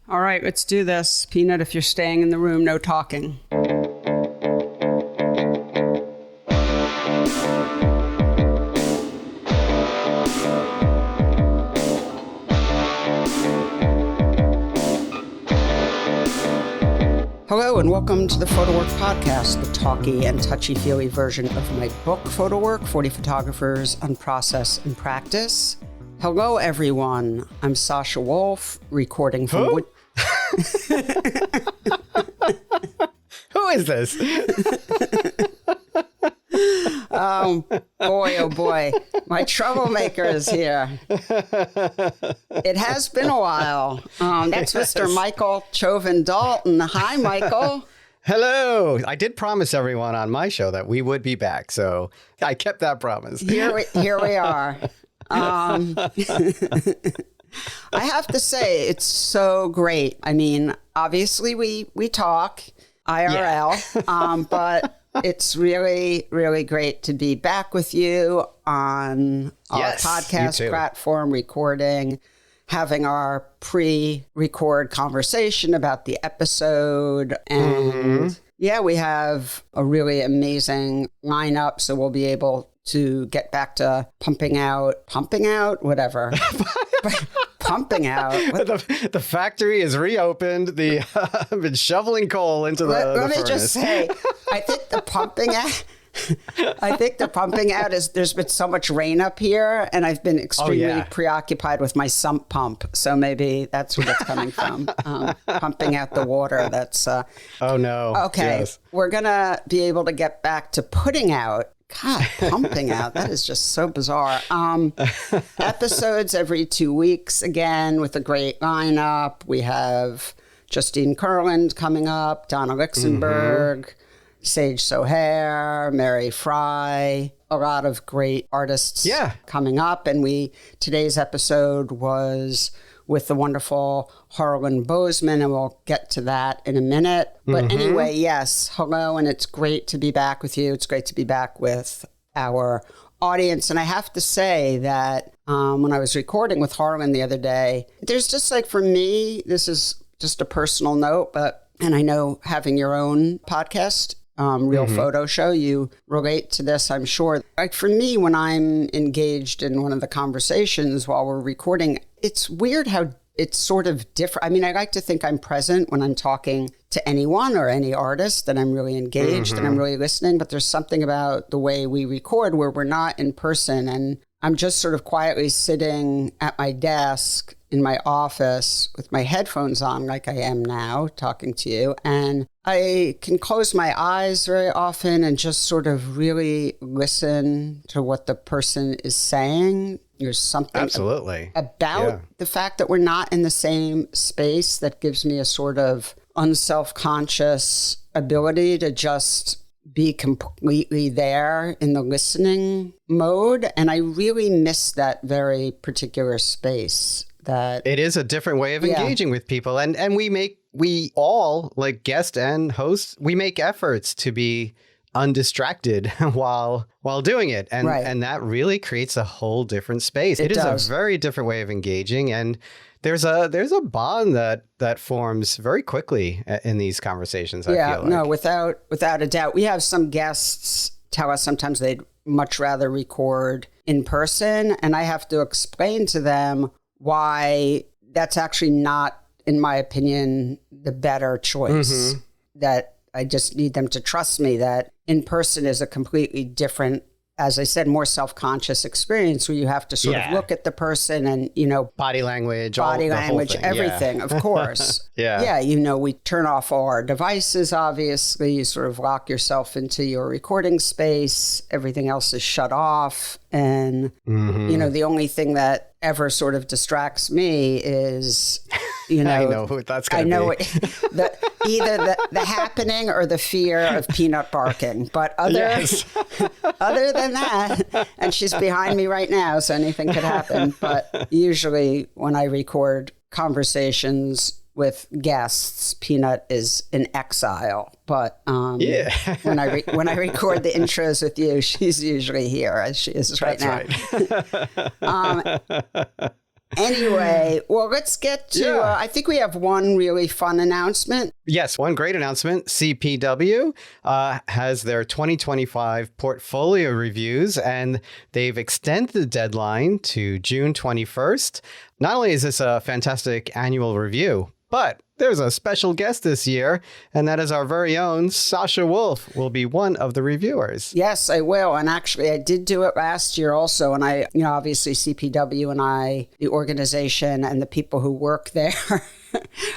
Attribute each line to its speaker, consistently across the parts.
Speaker 1: All right, let's do this. Peanut, if you're staying in the room, no talking. Hello and welcome to the PhotoWork podcast, the talky and touchy-feely version of my book, PhotoWork, 40 Photographers on Process and Practice. Hello, everyone. I'm Sasha Wolf, recording from...
Speaker 2: Who? Who is this?
Speaker 1: Oh boy. My troublemaker is here. It has been a while. That's yes. Mr. Michael Chauvin Dalton. Hi, Michael.
Speaker 2: Hello. I did promise everyone on my show that we would be back, so I kept that promise.
Speaker 1: Here we are. I have to say, it's so great. I mean, obviously we talk IRL, but it's really, really great to be back with you on our podcast platform, recording, having our pre-record conversation about the episode. And yeah, we have a really amazing lineup, so we'll be able to get back to pumping out, whatever. Pumping out.
Speaker 2: The factory is reopened. I've been shoveling coal into the
Speaker 1: Let me
Speaker 2: furnace.
Speaker 1: just say, I think the pumping out is, there's been so much rain up here, and I've been extremely preoccupied with my sump pump. So maybe that's where it's coming from. Pumping out the water. That's.
Speaker 2: Oh, no.
Speaker 1: Okay.
Speaker 2: Yes.
Speaker 1: We're going to be able to get back to putting out. God, pumping out. That is just so bizarre. Episodes every 2 weeks, again, with a great lineup. We have Justine Kurland coming up, Donna Luxembourg, Sage Sohair, Mary Fry, a lot of great artists coming up. And today's episode was with the wonderful Harlan Bozeman, and we'll get to that in a minute. But anyway, yes, hello, and it's great to be back with you. It's great to be back with our audience. And I have to say that when I was recording with Harlan the other day, there's just like, for me, this is just a personal note, and I know having your own podcast, Real Photo Show, you relate to this, I'm sure. Like for me, when I'm engaged in one of the conversations while we're recording, it's weird how it's sort of different. I mean, I like to think I'm present when I'm talking to anyone or any artist, that I'm really engaged and I'm really listening. But there's something about the way we record where we're not in person, and I'm just sort of quietly sitting at my desk in my office with my headphones on, like I am now talking to you. And I can close my eyes very often and just sort of really listen to what the person is saying. There's something about the fact that we're not in the same space that gives me a sort of unselfconscious ability to just be completely there in the listening mode. And I really miss that very particular space. That
Speaker 2: it is a different way of engaging with people. And we all, like guest and hosts, we make efforts to be undistracted while doing it. And that really creates a whole different space. It is a very different way of engaging. And there's a bond that forms very quickly in these conversations, I feel like.
Speaker 1: No, without a doubt. We have some guests tell us sometimes they'd much rather record in person. And I have to explain to them why that's actually not, in my opinion, the better choice. That I just need them to trust me that in person is a completely different, as I said, more self-conscious experience where you have to sort of look at the person and,
Speaker 2: body language,
Speaker 1: everything, of course. We turn off all our devices, obviously. You sort of lock yourself into your recording space. Everything else is shut off. And, the only thing that ever sort of distracts me is,
Speaker 2: I know who that's going to be.
Speaker 1: Either the happening or the fear of Peanut barking. But other than that, and she's behind me right now, so anything could happen. But usually when I record conversations with guests, Peanut is in exile. But when I record the intros with you, she's usually here, as she is right now. Anyway, well, let's get to, I think we have one really fun announcement.
Speaker 2: Yes, one great announcement. CPW has their 2025 portfolio reviews, and they've extended the deadline to June 21st. Not only is this a fantastic annual review, but there's a special guest this year, and that is our very own Sasha Wolf will be one of the reviewers.
Speaker 1: Yes, I will. And actually, I did do it last year also. And I, obviously CPW and I, the organization and the people who work there,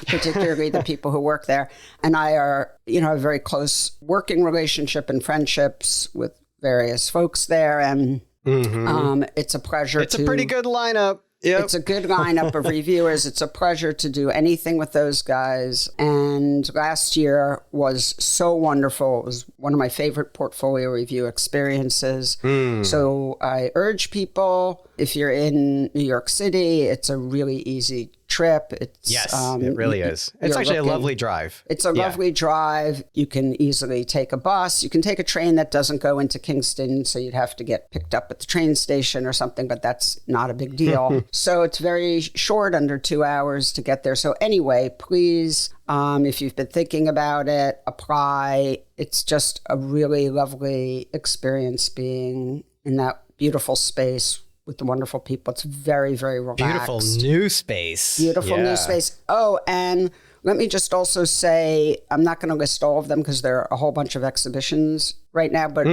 Speaker 1: particularly the people who work there, and I are, a very close working relationship and friendships with various folks there. And it's a pleasure.
Speaker 2: It's a pretty good lineup. Yep.
Speaker 1: It's a good lineup of reviewers. It's a pleasure to do anything with those guys. And last year was so wonderful. It was one of my favorite portfolio review experiences. So I urge people, if you're in New York City, it's a really easy trip.
Speaker 2: Yes, it really is. It's actually a lovely drive.
Speaker 1: It's a lovely drive. You can easily take a bus. You can take a train that doesn't go into Kingston, so you'd have to get picked up at the train station or something, but that's not a big deal. So it's very short, under 2 hours to get there. So anyway, please, if you've been thinking about it, apply. It's just a really lovely experience being in that beautiful space with the wonderful people. It's very, very relaxed.
Speaker 2: Beautiful new space.
Speaker 1: Beautiful new space. Oh, and let me just also say, I'm not going to list all of them because there are a whole bunch of exhibitions right now, but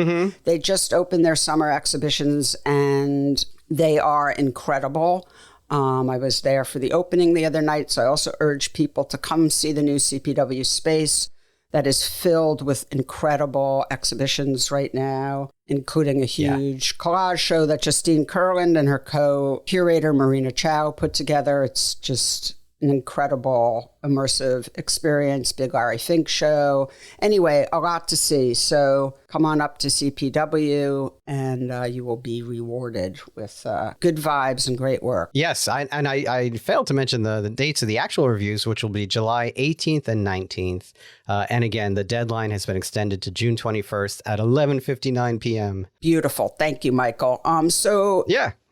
Speaker 1: they just opened their summer exhibitions and they are incredible. I was there for the opening the other night, so I also urge people to come see the new CPW space that is filled with incredible exhibitions right now, including a huge collage show that Justine Kurland and her co-curator Marina Chow put together. It's just an incredible immersive experience, Big Larry Fink show. Anyway, a lot to see. So come on up to CPW and you will be rewarded with good vibes and great work.
Speaker 2: Yes, I failed to mention the dates of the actual reviews, which will be July 18th and 19th. And again, the deadline has been extended to June 21st at 11:59 p.m.
Speaker 1: Beautiful. Thank you, Michael.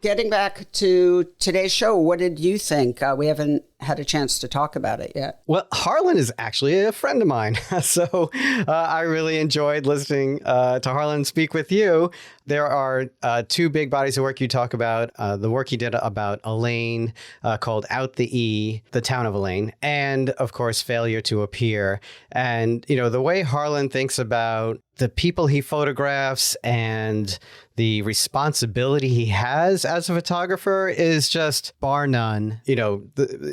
Speaker 1: Getting back to today's show, what did you think? We haven't had a chance to talk about it yet.
Speaker 2: Well, Harlan is actually a friend of mine, so I really enjoyed listening to Harlan speak with you. There are two big bodies of work you talk about. The work he did about Elaine called Out the E, the town of Elaine, and of course, Failure to Appear. And, the way Harlan thinks about the people he photographs and the responsibility he has as a photographer is just bar none.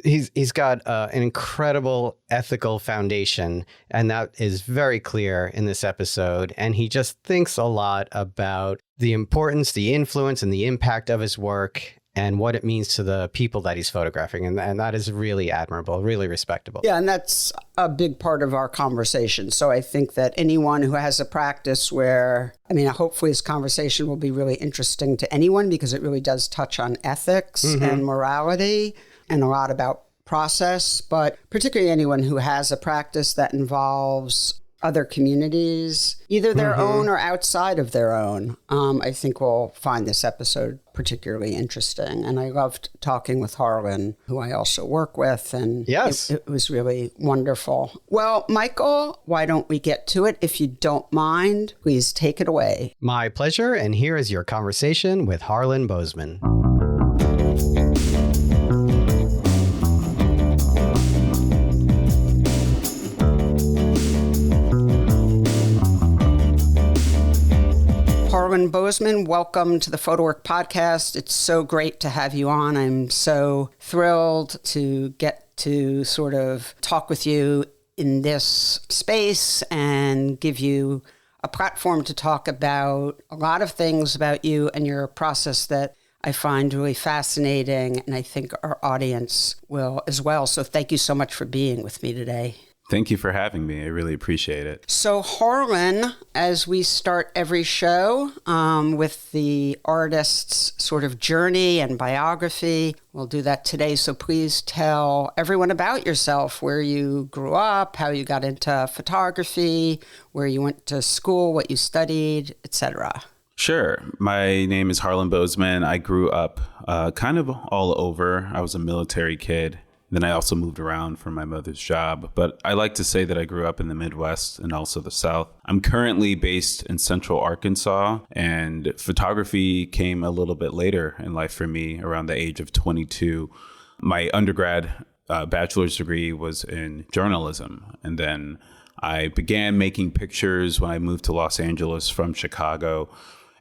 Speaker 2: He's got an incredible ethical foundation, and that is very clear in this episode. And he just thinks a lot about the importance, the influence, and the impact of his work and what it means to the people that he's photographing. And that is really admirable, really respectable.
Speaker 1: Yeah, and that's a big part of our conversation. So I think that anyone who has a practice where, hopefully this conversation will be really interesting to anyone because it really does touch on ethics and morality and a lot about process, but particularly anyone who has a practice that involves other communities, either their own or outside of their own, I think will find this episode particularly interesting. And I loved talking with Harlan, who I also work with, and it was really wonderful. Well, Michael, why don't we get to it? If you don't mind, please take it away.
Speaker 2: My pleasure. And here is your conversation with Harlan Bozeman.
Speaker 1: Harlan Bozeman, welcome to the PhotoWork podcast. It's so great to have you on. I'm so thrilled to get to sort of talk with you in this space and give you a platform to talk about a lot of things about you and your process that I find really fascinating, and I think our audience will as well. So thank you so much for being with me today.
Speaker 3: Thank you for having me. I really appreciate it.
Speaker 1: So Harlan, as we start every show with the artist's sort of journey and biography, we'll do that today. So please tell everyone about yourself, where you grew up, how you got into photography, where you went to school, what you studied, etc.
Speaker 3: Sure. My name is Harlan Bozeman. I grew up kind of all over. I was a military kid. Then I also moved around for my mother's job. But I like to say that I grew up in the Midwest and also the South. I'm currently based in Central Arkansas, and photography came a little bit later in life for me, around the age of 22. My undergrad bachelor's degree was in journalism. And then I began making pictures when I moved to Los Angeles from Chicago.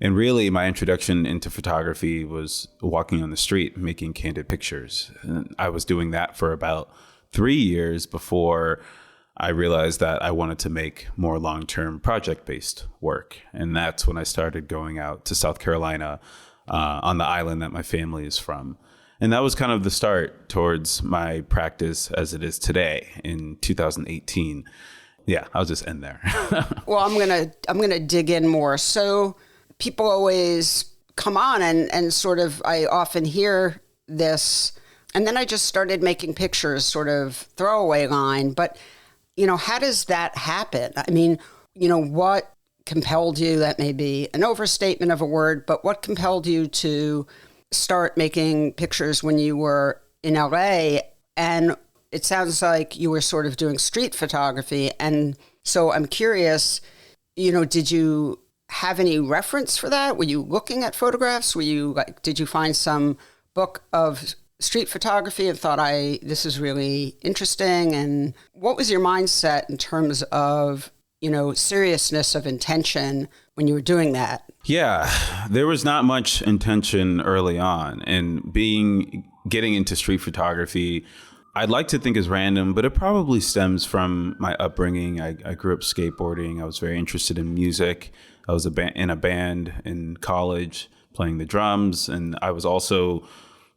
Speaker 3: And really, my introduction into photography was walking on the street, making candid pictures. And I was doing that for about 3 years before I realized that I wanted to make more long-term project-based work. And that's when I started going out to South Carolina on the island that my family is from. And that was kind of the start towards my practice as it is today in 2018. Yeah, I'll just end there.
Speaker 1: Well, I'm gonna dig in more. So people always come on and sort of, I often hear this, and then I just started making pictures, sort of throwaway line. But, how does that happen? I mean, what compelled you, that may be an overstatement of a word, but what compelled you to start making pictures when you were in LA? And it sounds like you were sort of doing street photography. And so I'm curious, did you have any reference for that? Were you looking at photographs? Did you find some book of street photography and thought, this is really interesting? And what was your mindset in terms of, seriousness of intention when you were doing that?
Speaker 3: Yeah, there was not much intention early on. And getting into street photography, I'd like to think is random, but it probably stems from my upbringing. I grew up skateboarding. I was very interested in music. I was in a band in college playing the drums. And I was also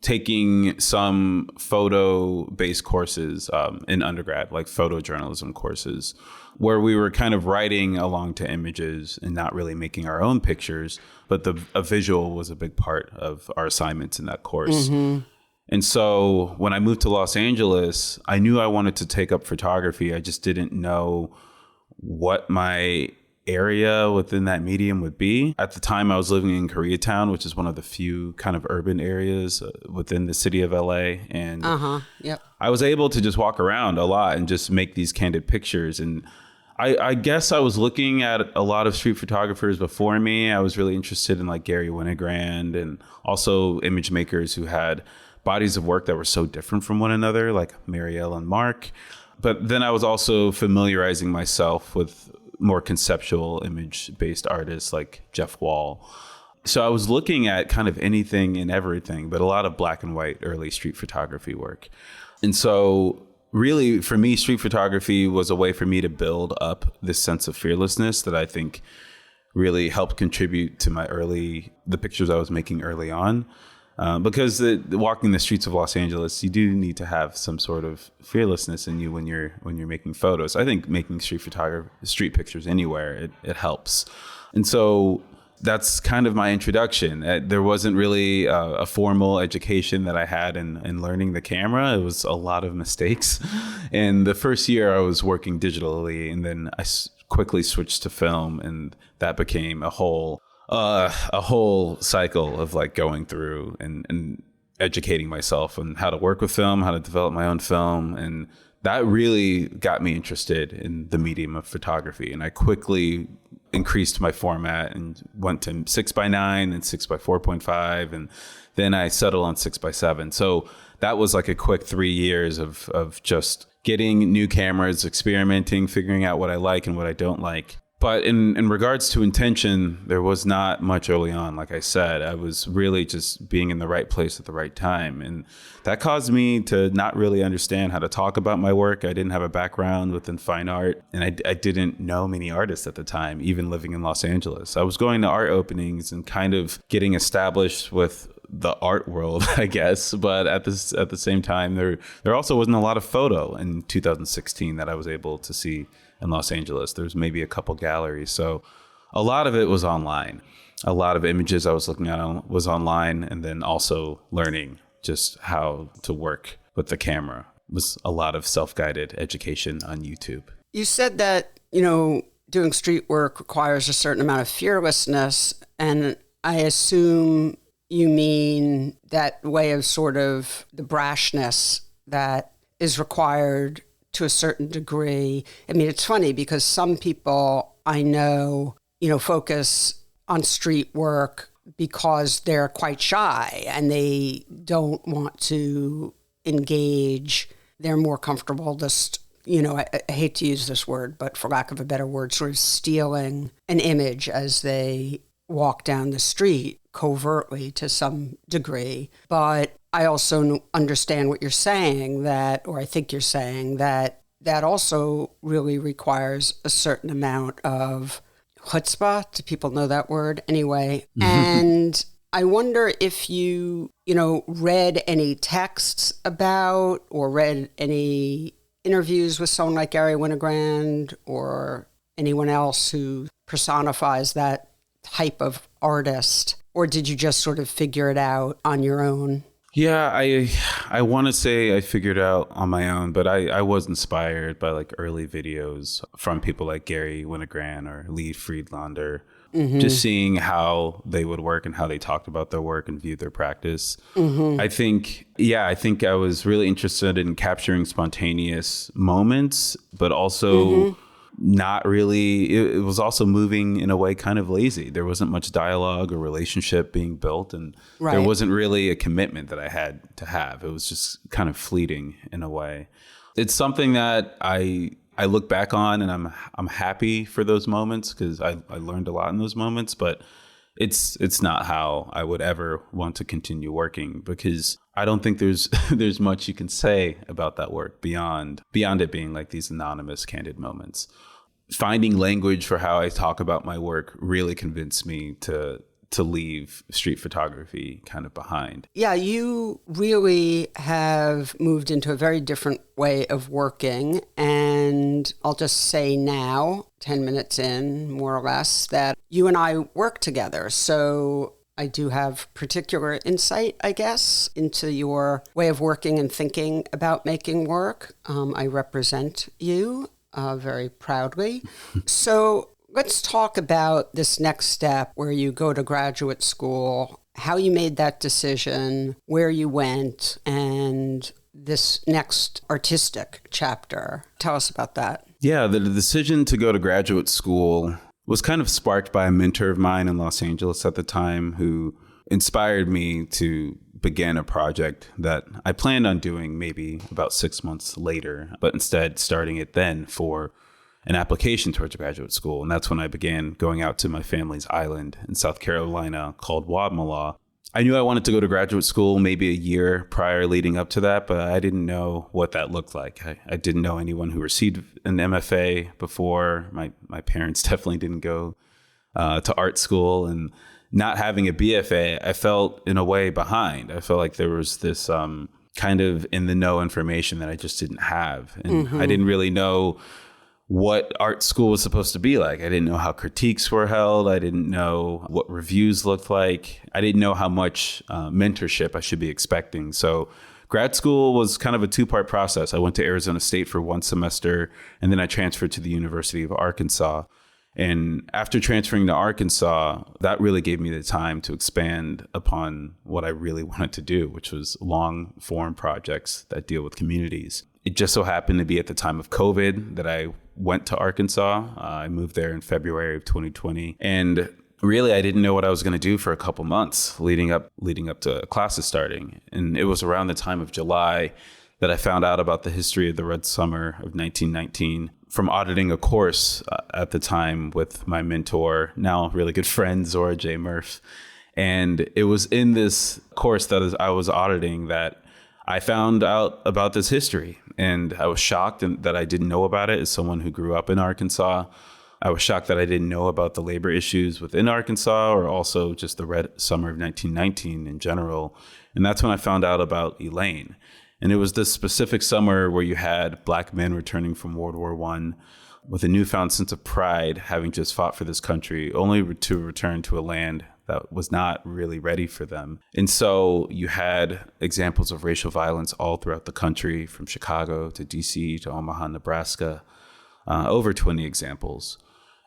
Speaker 3: taking some photo-based courses in undergrad, like photojournalism courses, where we were kind of writing along to images and not really making our own pictures. But a visual was a big part of our assignments in that course. Mm-hmm. And so when I moved to Los Angeles, I knew I wanted to take up photography. I just didn't know what my area within that medium would be. At the time, I was living in Koreatown, which is one of the few kind of urban areas within the city of LA. And I was able to just walk around a lot and just make these candid pictures. And I guess I was looking at a lot of street photographers before me. I was really interested in like Gary Winogrand and also image makers who had bodies of work that were so different from one another, like Marielle and Mark. But then I was also familiarizing myself with more conceptual image-based artists like Jeff Wall. So I was looking at kind of anything and everything, but a lot of black and white early street photography work. And so really, for me, street photography was a way for me to build up this sense of fearlessness that I think really helped contribute to the pictures I was making early on. Because walking the streets of Los Angeles, you do need to have some sort of fearlessness in you when you're making photos. I think making street pictures anywhere, it helps. And so that's kind of my introduction. There wasn't really a formal education that I had in learning the camera. It was a lot of mistakes. And the first year I was working digitally, and then I quickly switched to film, and that became a whole cycle of like going through and educating myself on how to work with film, how to develop my own film. And that really got me interested in the medium of photography. And I quickly increased my format and went to 6x9 and 6x4.5. And then I settled on 6x7. So that was like a quick 3 years of just getting new cameras, experimenting, figuring out what I like and what I don't like. But in regards to intention, there was not much early on. Like I said, I was really just being in the right place at the right time. And that caused me to not really understand how to talk about my work. I didn't have a background within fine art. And I didn't know many artists at the time, even living in Los Angeles. I was going to art openings and kind of getting established with the art world, I guess. But at the same time, there also wasn't a lot of photo in 2016 that I was able to see in Los Angeles. There's maybe a couple galleries. So a lot of it was online. A lot of images I was looking at was online, and then also learning just how to work with the camera. It was a lot of self-guided education on YouTube.
Speaker 1: You said that, doing street work requires a certain amount of fearlessness. And I assume you mean that way of sort of the brashness that is required to a certain degree. I mean, it's funny because some people I know, focus on street work because they're quite shy and they don't want to engage. They're more comfortable just, I hate to use this word, but for lack of a better word, sort of stealing an image as they walk down the street covertly to some degree. But I also understand what you're saying or I think you're saying that also really requires a certain amount of chutzpah. Do people know that word? Anyway. And I wonder if you, read any texts about or read any interviews with someone like Gary Winogrand or anyone else who personifies that type of artist, or did you just sort of figure it out on your own?
Speaker 3: Yeah, I want to say I figured out on my own, but I was inspired by like early videos from people like Gary Winogrand or Lee Friedlander, just seeing how they would work and how they talked about their work and viewed their practice. I think I was really interested in capturing spontaneous moments, but also not really, it was also moving in a way kind of lazy. There wasn't much dialogue or relationship being built, and there wasn't really a commitment that I had to have. It was just kind of fleeting in a way. It's something that I look back on and I'm happy for those moments because I learned a lot in those moments, but it's not how I would ever want to continue working, because I don't think there's much you can say about that work beyond it being like these anonymous, candid moments. Finding language for how I talk about my work really convinced me to leave street photography kind of behind.
Speaker 1: Yeah, you really have moved into a very different way of working. And I'll just say now, 10 minutes in, more or less, that you and I work together. So I do have particular insight, I guess, into your way of working and thinking about making work. I represent you very proudly. So let's talk about this next step where you go to graduate school, how you made that decision, where you went, and this next artistic chapter. Tell us about that.
Speaker 3: Yeah, the decision to go to graduate school was kind of sparked by a mentor of mine in Los Angeles at the time who inspired me to begin a project that I planned on doing maybe about 6 months later, but instead starting it then for an application towards graduate school. And that's when I began going out to my family's island in South Carolina called Wadmalaw. I knew I wanted to go to graduate school maybe a year prior leading up to that, but I didn't know what that looked like. I didn't know anyone who received an M.F.A. before. My parents definitely didn't go to art school, and not having a B.F.A., I felt in a way behind. I felt like there was this kind of in the know information that I just didn't have. And I didn't really know what art school was supposed to be like. I didn't know how critiques were held. I didn't know what reviews looked like. I didn't know how much mentorship I should be expecting. So grad school was kind of a two-part process. I went to Arizona State for one semester, and then I transferred to the University of Arkansas. And after transferring to Arkansas, that really gave me the time to expand upon what I really wanted to do, which was long form projects that deal with communities. It just so happened to be at the time of COVID that I went to Arkansas. I moved there in February of 2020. And really, I didn't know what I was going to do for a couple months leading up to classes starting. And it was around the time of July that I found out about the history of the Red Summer of 1919 from auditing a course at the time with my mentor, now really good friend, Zora J. Murph. And it was in this course that I was auditing that I found out about this history. And I was shocked that I didn't know about it as someone who grew up in Arkansas. I was shocked that I didn't know about the labor issues within Arkansas, or also just the Red Summer of 1919 in general. And that's when I found out about Elaine. And it was this specific summer where you had Black men returning from World War I with a newfound sense of pride, having just fought for this country, only to return to a land that was not really ready for them. And so you had examples of racial violence all throughout the country, from Chicago to DC to Omaha, Nebraska, over 20 examples.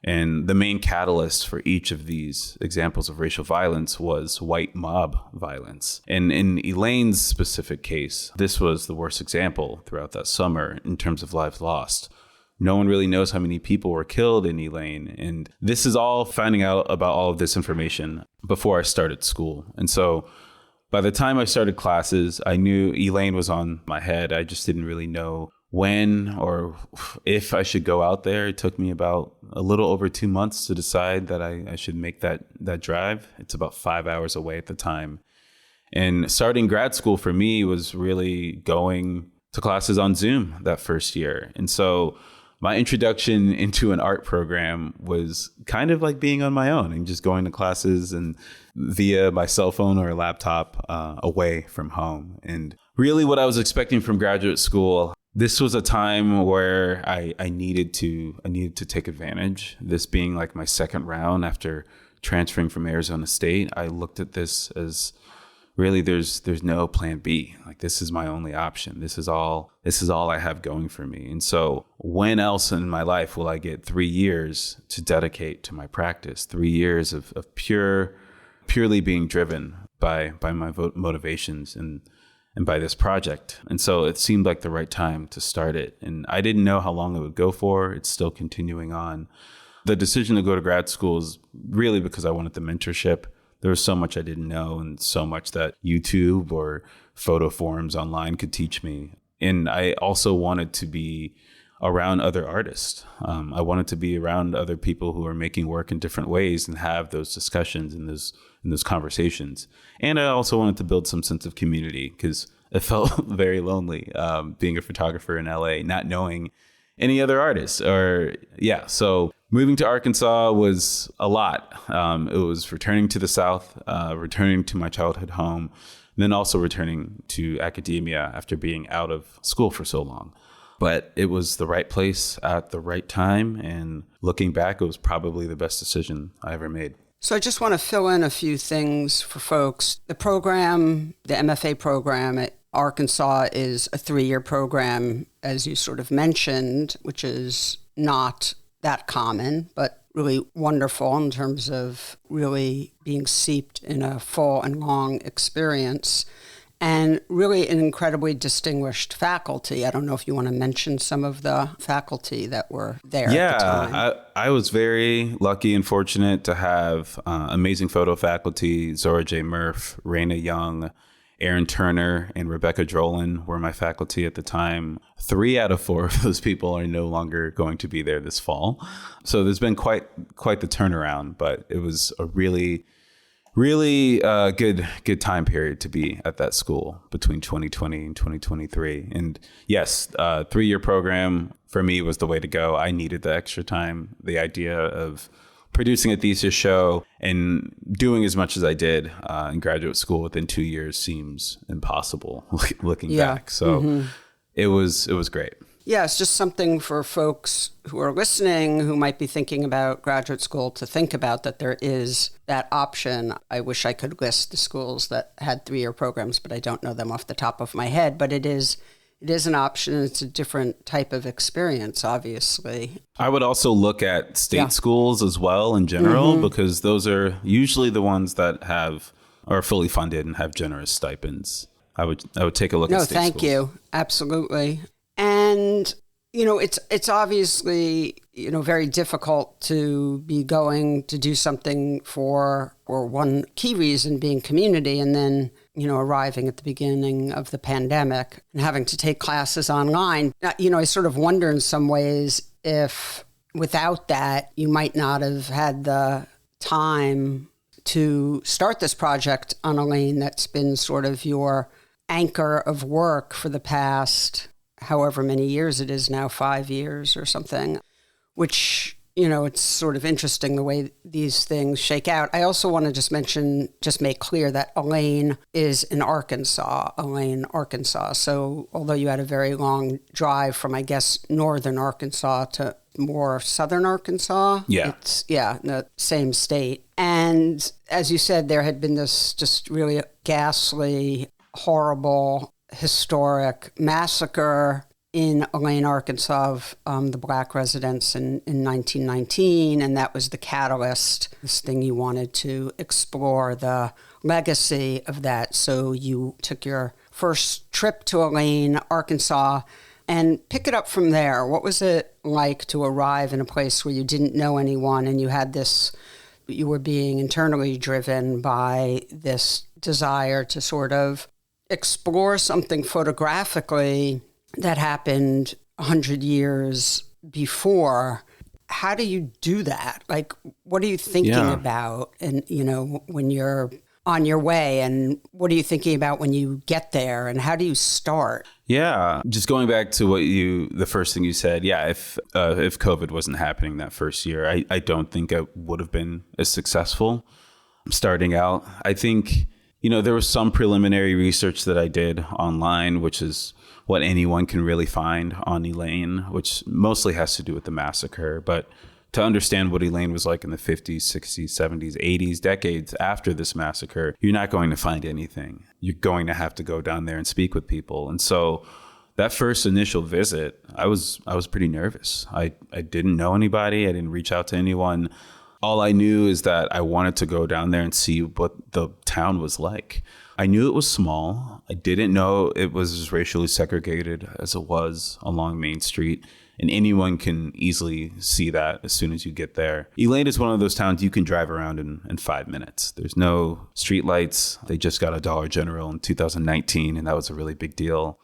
Speaker 3: And the main catalyst for each of these examples of racial violence was white mob violence. And in Elaine's specific case, this was the worst example throughout that summer in terms of lives lost. No one really knows how many people were killed in Elaine. And this is all finding out about all of this information before I started school. And so by the time I started classes, I knew Elaine was on my head. I just didn't really know when or if I should go out there. It took me about a little over 2 months to decide that I should make that drive. It's about 5 hours away at the time. And starting grad school for me was really going to classes on Zoom that first year. And so my introduction into an art program was kind of like being on my own and just going to classes and via my cell phone or laptop away from home. And really what I was expecting from graduate school, this was a time where I needed to take advantage. This being like my second round after transferring from Arizona State, I looked at this as really there's no plan B. Like, this is my only option. This is all I have going for me. And so when else in my life will I get 3 years to dedicate to my practice, 3 years of purely being driven by my motivations and by this project. And so it seemed like the right time to start it. And I didn't know how long it would go for. It's still continuing on. The decision to go to grad school is really because I wanted the mentorship. There was so much I didn't know and so much that YouTube or photo forums online could teach me. And I also wanted to be around other artists. I wanted to be around other people who are making work in different ways and have those discussions and those conversations. And I also wanted to build some sense of community because it felt very lonely being a photographer in LA, not knowing any other artists. So moving to Arkansas was a lot. It was returning to the South, returning to my childhood home, and then also returning to academia after being out of school for so long. But it was the right place at the right time. And looking back, it was probably the best decision I ever made.
Speaker 1: So I just want to fill in a few things for folks. The program, the M.F.A. program at Arkansas is a 3-year program, as you sort of mentioned, which is not that common, but really wonderful in terms of really being seeped in a full and long experience. And really an incredibly distinguished faculty. I don't know if you want to mention some of the faculty that were there at the time.
Speaker 3: Yeah, I was very lucky and fortunate to have amazing photo faculty. Zora J. Murph, Raina Young, Aaron Turner, and Rebecca Drolan were my faculty at the time. 3 out of 4 of those people are no longer going to be there this fall. So there's been quite the turnaround, but it was a really good time period to be at that school between 2020 and 2023. And yes, 3-year program for me was the way to go. I needed the extra time. The idea of producing a thesis show and doing as much as I did in graduate school within 2 years seems impossible looking back. So it was great.
Speaker 1: Yeah, it's just something for folks who are listening who might be thinking about graduate school to think about, that there is that option. I wish I could list the schools that had 3-year programs, but I don't know them off the top of my head. But it is an option. It's a different type of experience, obviously.
Speaker 3: I would also look at state schools as well in general, because those are usually the ones that are fully funded and have generous stipends. I would take a look at state schools. No,
Speaker 1: thank you. Absolutely. And, it's obviously, very difficult to be going to do something for one key reason being community, and then, arriving at the beginning of the pandemic and having to take classes online. I sort of wonder in some ways if without that, you might not have had the time to start this project on Elaine that's been sort of your anchor of work for the past however many years it is now, 5 years or something, which, it's sort of interesting the way these things shake out. I also want to just make clear that Elaine is in Arkansas. So although you had a very long drive from, I guess, northern Arkansas to more southern Arkansas, it's in the same state. And as you said, there had been this just really ghastly, horrible, historic massacre in Elaine, Arkansas, of the Black residents in 1919, and that was the catalyst, this thing you wanted to explore, the legacy of that. So you took your first trip to Elaine, Arkansas, and pick it up from there. What was it like to arrive in a place where you didn't know anyone and you had this, you were being internally driven by this desire to sort of explore something photographically that happened 100 years before? How do you do that? Like, what are you thinking about? And, you know, when you're on your way, and what are you thinking about when you get there, and how do you start?
Speaker 3: Yeah, just going back to the first thing you said. Yeah, if COVID wasn't happening that first year, I don't think I would have been as successful starting out. I think, you know, there was some preliminary research that I did online, which is what anyone can really find on Elaine, which mostly has to do with the massacre. But to understand what Elaine was like in the 50s, 60s, 70s, 80s, decades after this massacre, you're not going to find anything. You're going to have to go down there and speak with people. And so that first initial visit, I was pretty nervous. I didn't know anybody. I didn't reach out to anyone. All I knew is that I wanted to go down there and see what the town was like. I knew it was small. I didn't know it was as racially segregated as it was along Main Street. And anyone can easily see that as soon as you get there. Elaine is one of those towns you can drive around in 5 minutes. There's no street lights. They just got a Dollar General in 2019, and that was a really big deal.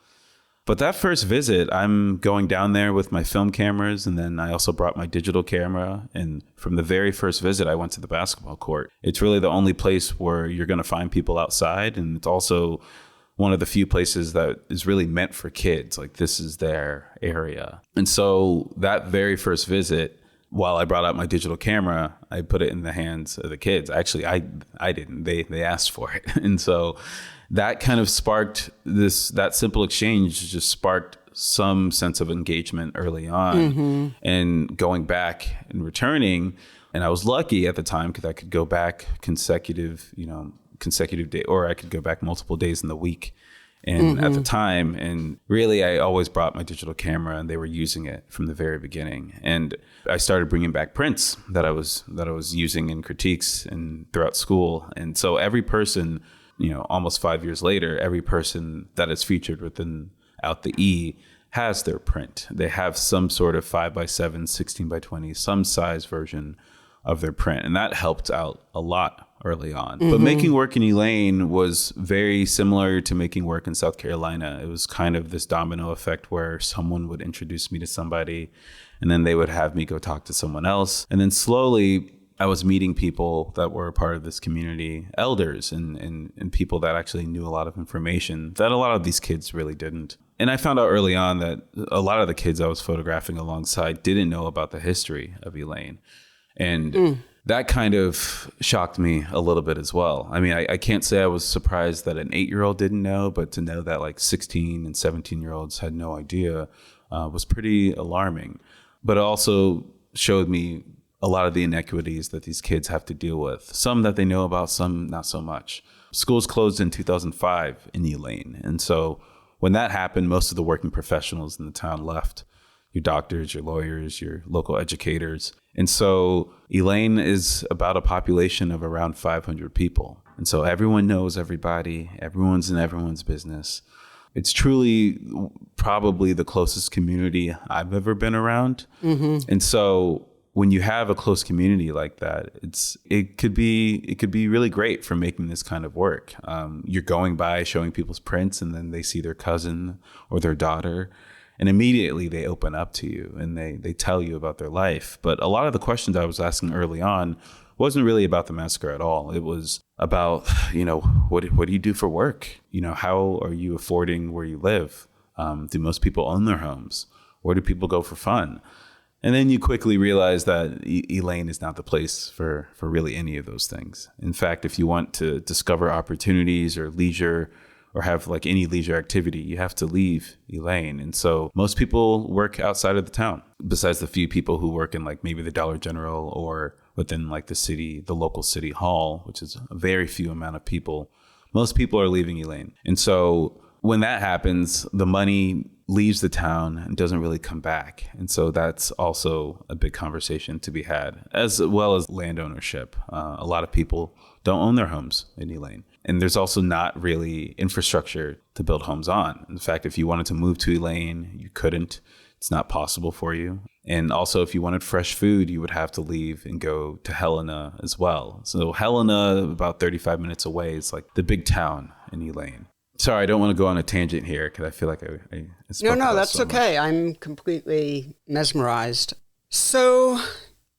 Speaker 3: But that first visit, I'm going down there with my film cameras, and then I also brought my digital camera. And from the very first visit, I went to the basketball court. It's really the only place where you're going to find people outside, and it's also one of the few places that is really meant for kids. Like, this is their area. And so that very first visit, while I brought out my digital camera, I put it in the hands of the kids. Actually, I didn't. They asked for it. And so that kind of sparked that simple exchange just sparked some sense of engagement early on. Mm-hmm. And going back and returning, and I was lucky at the time because I could go back consecutive day, or I could go back multiple days in the week. And at the time, and really, I always brought my digital camera, and they were using it from the very beginning. And I started bringing back prints that I was using in critiques and throughout school. And so every person, almost 5 years later, every person that is featured within Out the E has their print. They have some sort of 5x7, 16x20, some size version of their print. And that helped out a lot early on. But making work in Elaine was very similar to making work in South Carolina. It was kind of this domino effect where someone would introduce me to somebody, and then they would have me go talk to someone else. And then slowly I was meeting people that were a part of this community, elders and people that actually knew a lot of information that a lot of these kids really didn't. And I found out early on that a lot of the kids I was photographing alongside didn't know about the history of Elaine. And that kind of shocked me a little bit as well. I mean, I can't say I was surprised that an 8-year-old didn't know, but to know that like 16 and 17-year-olds had no idea was pretty alarming. But it also showed me a lot of the inequities that these kids have to deal with. Some that they know about, some not so much. Schools closed in 2005 in Elaine. And so when that happened, most of the working professionals in the town left. Your doctors, your lawyers, your local educators. And so Elaine is about a population of around 500 people. And so everyone knows everybody. Everyone's in everyone's business. It's truly probably the closest community I've ever been around. And so when you have a close community like that, it could be really great for making this kind of work. You're going by showing people's prints, and then they see their cousin or their daughter, and immediately they open up to you and they tell you about their life. But a lot of the questions I was asking early on wasn't really about the massacre at all. It was about, what do you do for work? How are you affording where you live? Do most people own their homes? Where do people go for fun? And then you quickly realize that Elaine is not the place for really any of those things. In fact, if you want to discover opportunities or leisure or have like any leisure activity, you have to leave Elaine. And so most people work outside of the town, besides the few people who work in like maybe the Dollar General or within like the local city hall, which is a very few amount of people. Most people are leaving Elaine. And so when that happens, the money leaves the town and doesn't really come back. And so that's also a big conversation to be had, as well as land ownership. A lot of people don't own their homes in Elaine. And there's also not really infrastructure to build homes on. In fact, if you wanted to move to Elaine, you couldn't. It's not possible for you. And also, if you wanted fresh food, you would have to leave and go to Helena as well. So Helena, about 35 minutes away, is like the big town in Elaine. Sorry, I don't want to go on a tangent here because I feel like I
Speaker 1: No, that's so okay. Much. I'm completely mesmerized. So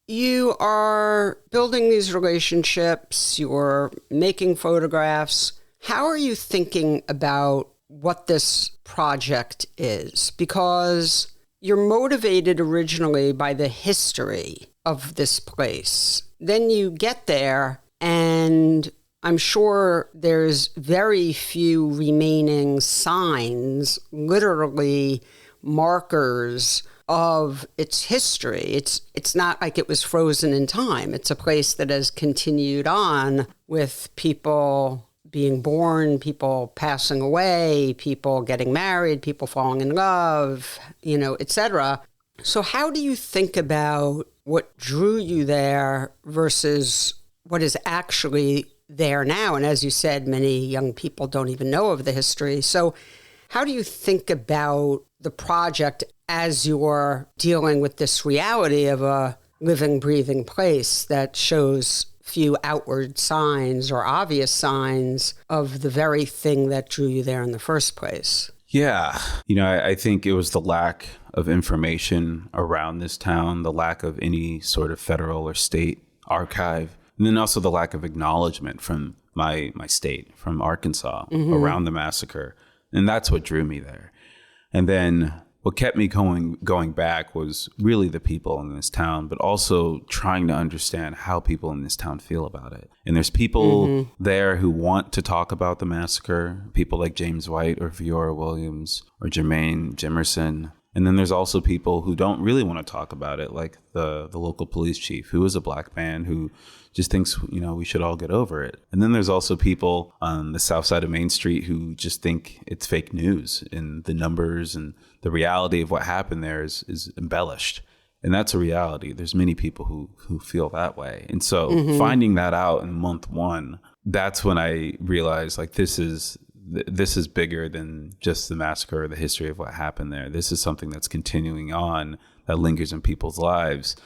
Speaker 1: you are building these relationships, you're making photographs. How are you thinking about what this project is? Because you're motivated originally by the history of this place. Then you get there, and I'm sure there's very few remaining signs, literally markers of its history. It's not like it was frozen in time. It's a place that has continued on with people being born, people passing away, people getting married, people falling in love, etc. So how do you think about what drew you there versus what is actually there now? And as you said, many young people don't even know of the history. So how do you think about the project as you're dealing with this reality of a living, breathing place that shows few outward signs or obvious signs of the very thing that drew you there in the first place?
Speaker 3: Yeah. I think it was the lack of information around this town, the lack of any sort of federal or state archive, and then also the lack of acknowledgement from my state, from Arkansas, around the massacre. And that's what drew me there. And then what kept me going back was really the people in this town, but also trying to understand how people in this town feel about it. And there's people there who want to talk about the massacre, people like James White or Viora Williams or Jermaine Jimerson. And then there's also people who don't really want to talk about it, like the local police chief, who is a black man who just thinks, we should all get over it. And then there's also people on the south side of Main Street who just think it's fake news and the numbers and the reality of what happened there is embellished. And that's a reality. There's many people who feel that way. And so finding that out in month one, that's when I realized this is bigger than just the massacre or the history of what happened there. This is something that's continuing on, that lingers in people's lives.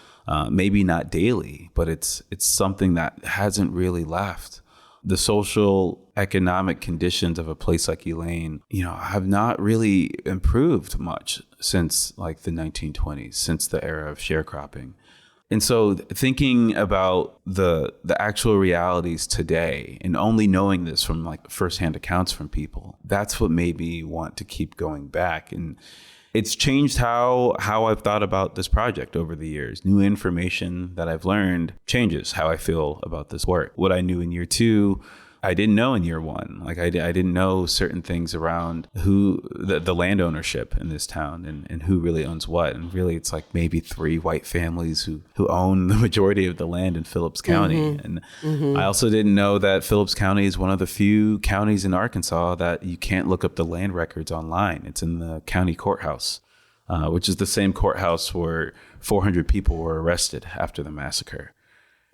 Speaker 3: Maybe not daily, but it's something that hasn't really left. The social economic conditions of a place like Elaine, have not really improved much since the 1920s, since the era of sharecropping. And so thinking about the actual realities today and only knowing this from firsthand accounts from people, that's what made me want to keep going back. And it's changed how I've thought about this project over the years. New information that I've learned changes how I feel about this work. What I knew in year two, I didn't know in year one. I didn't know certain things around who the land ownership in this town and who really owns what. And really, it's maybe 3 white families who own the majority of the land in Phillips County. And I also didn't know that Phillips County is one of the few counties in Arkansas that you can't look up the land records online. It's in the county courthouse, which is the same courthouse where 400 people were arrested after the massacre.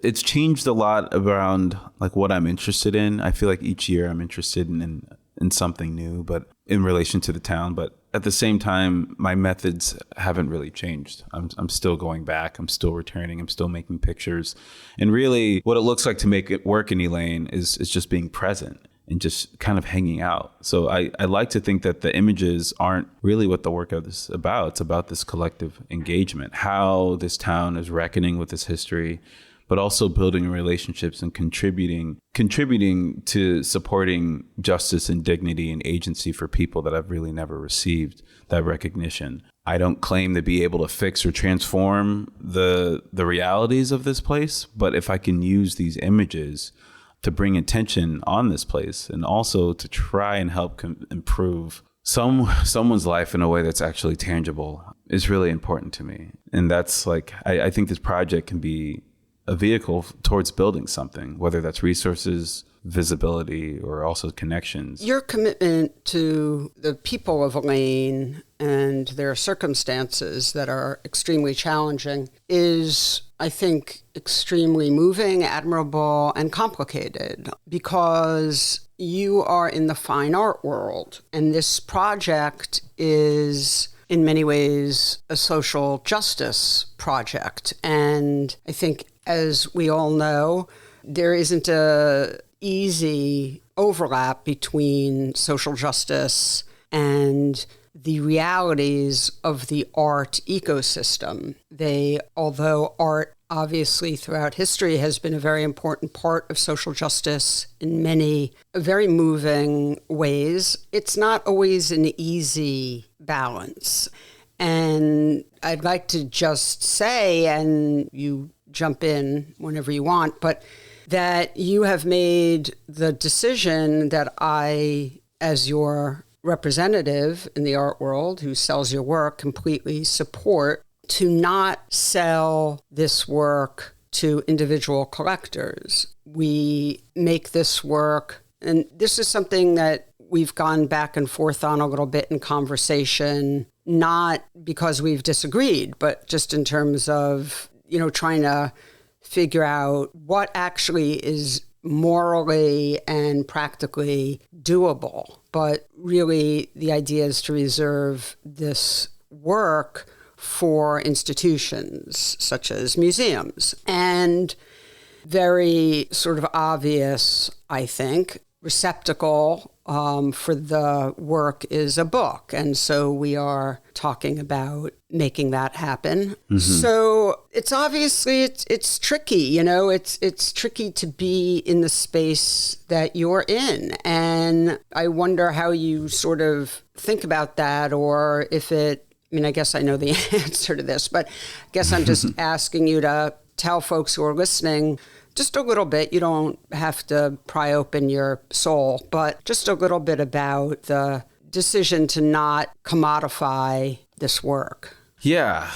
Speaker 3: It's changed a lot around what I'm interested in. I feel like each year I'm interested in something new, but in relation to the town. But at the same time, my methods haven't really changed. I'm still going back. I'm still returning. I'm still making pictures. And really what it looks like to make it work in Elaine is just being present and just kind of hanging out. So I like to think that the images aren't really what the work is about. It's about this collective engagement, how this town is reckoning with its history, but also building relationships and contributing to supporting justice and dignity and agency for people that have really never received that recognition. I don't claim to be able to fix or transform the realities of this place, but if I can use these images to bring attention on this place and also to try and help improve someone's life in a way that's actually tangible is really important to me. And that's I think this project can be a vehicle towards building something, whether that's resources, visibility, or also connections.
Speaker 1: Your commitment to the people of Lane and their circumstances that are extremely challenging is, I think, extremely moving, admirable, and complicated, because you are in the fine art world, and this project is in many ways a social justice project. And I think, as we all know, there isn't a easy overlap between social justice and the realities of the art ecosystem. Although art obviously throughout history has been a very important part of social justice in many very moving ways, it's not always an easy balance. And I'd like to just say, and you jump in whenever you want, but that you have made the decision that I, as your representative in the art world who sells your work, completely support, to not sell this work to individual collectors. We make this work, and this is something that we've gone back and forth on a little bit in conversation, not because we've disagreed, but just in terms of, trying to figure out what actually is morally and practically doable. But really, the idea is to reserve this work for institutions such as museums. And very sort of obvious, I think, receptacle for the work is a book. And so we are talking about making that happen. Mm-hmm. So it's obviously, it's tricky, it's tricky to be in the space that you're in. And I wonder how you sort of think about that, or if I guess I know the answer to this, but I guess I'm just asking you to tell folks who are listening just a little bit. You don't have to pry open your soul, but just a little bit about the decision to not commodify this work.
Speaker 3: Yeah.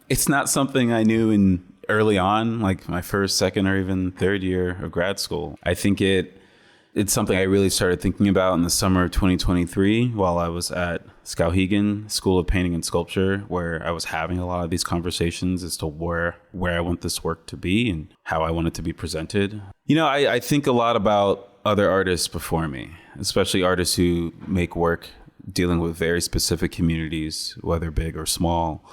Speaker 3: It's not something I knew early on, like my first, second, or even third year of grad school. I think it's something I really started thinking about in the summer of 2023 while I was at Skowhegan School of Painting and Sculpture, where I was having a lot of these conversations as to where I want this work to be and how I want it to be presented. I think a lot about other artists before me, especially artists who make work dealing with very specific communities, whether big or small.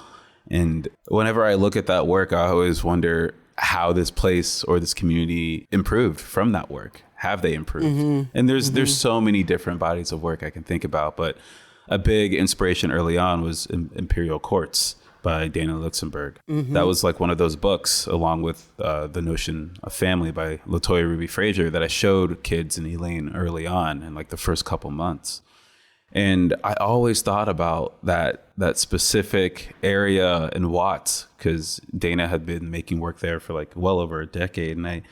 Speaker 3: And whenever I look at that work, I always wonder how this place or this community improved from that work. Have they improved? Mm-hmm. And there's so many different bodies of work I can think about, but a big inspiration early on was Imperial Courts by Dana Luxemburg. Mm-hmm. That was like one of those books, along with The Notion of Family by LaToya Ruby Frazier, that I showed kids in Elaine early on in like the first couple months. And I always thought about that specific area in Watts, because Dana had been making work there for like well over a decade. And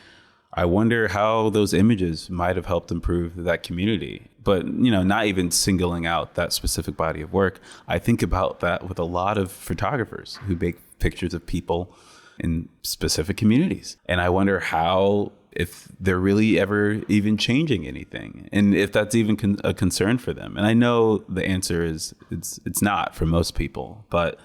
Speaker 3: I wonder how those images might have helped improve that community. But, not even singling out that specific body of work, I think about that with a lot of photographers who make pictures of people in specific communities. And I wonder if they're really ever even changing anything, and if that's even a concern for them. And I know the answer is it's not for most people, but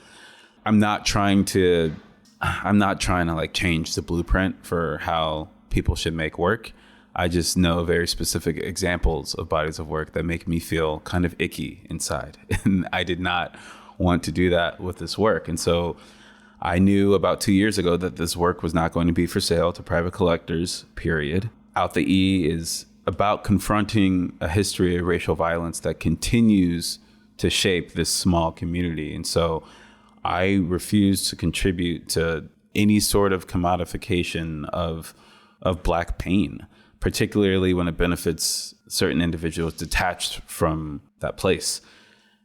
Speaker 3: I'm not trying to like change the blueprint for how people should make work. I just know very specific examples of bodies of work that make me feel kind of icky inside. And I did not want to do that with this work. And so I knew about 2 years ago that this work was not going to be for sale to private collectors, period. Out the E is about confronting a history of racial violence that continues to shape this small community. And so I refuse to contribute to any sort of commodification of Black pain, particularly when it benefits certain individuals detached from that place.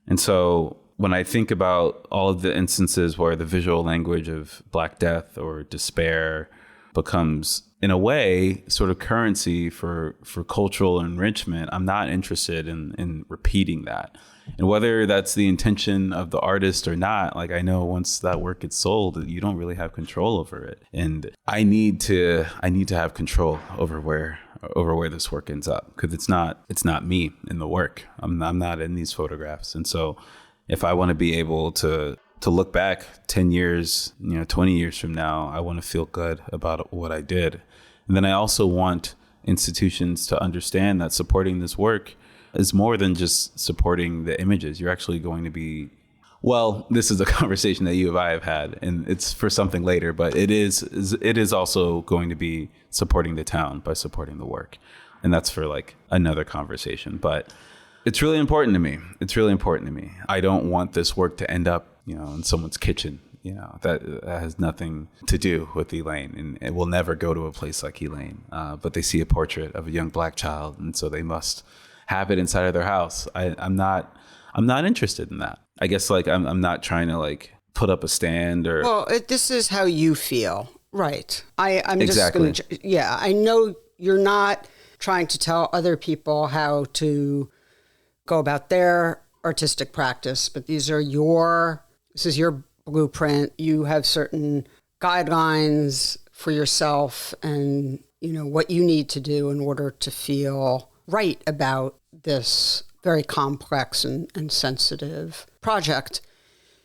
Speaker 3: And so when I think about all of the instances where the visual language of Black death or despair becomes, in a way, sort of currency for cultural enrichment, I'm not interested in repeating that. And whether that's the intention of the artist or not, like, I know once that work gets sold, you don't really have control over it. And I need to have control over where this work ends up, because it's not me in the work. I'm not in these photographs. And so if I want to be able to look back 10 years, 20 years from now, I want to feel good about what I did. And then I also want institutions to understand that supporting this work is more than just supporting the images. You're actually going to be, well, this is a conversation that you and I have had, and it's for something later, but it is also going to be supporting the town by supporting the work. And that's for like another conversation. But it's really important to me. I don't want this work to end up, in someone's kitchen. That has nothing to do with Elaine, and it will never go to a place like Elaine. But they see a portrait of a young Black child, and so they must have it inside of their house. I'm not interested in that. I guess like I'm not trying to like put up a stand or.
Speaker 1: Well, this is how you feel, right? I'm
Speaker 3: exactly.
Speaker 1: Just gonna, yeah. I know you're not trying to tell other people how to go about their artistic practice, but this is your blueprint. You have certain guidelines for yourself, and what you need to do in order to feel right about this very complex and sensitive project.